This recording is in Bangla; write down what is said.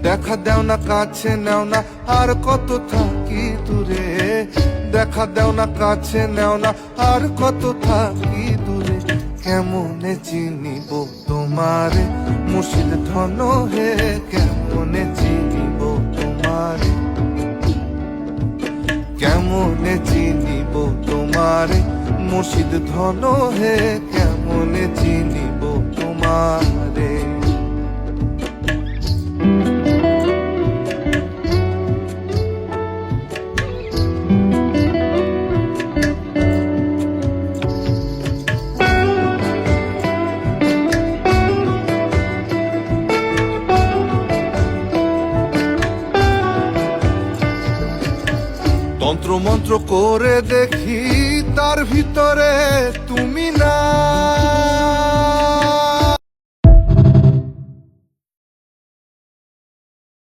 দেখা দেও না কাছে নেও না আর কত থাকি দূরে, দেখা দেও না কাছে নেও না আর কত থাকি দূরে। কেমনে চিনিব তোমারে মুর্শিদ ধন হে, কেমনে চিনিব তোমারে, কেমনে চিনিব তোমারে মুর্শিদ ধন হে, কেমনে চিনিব তোমারে। তন্ত্র মন্ত্র করে দেখি তার ভিতরে তুমি না,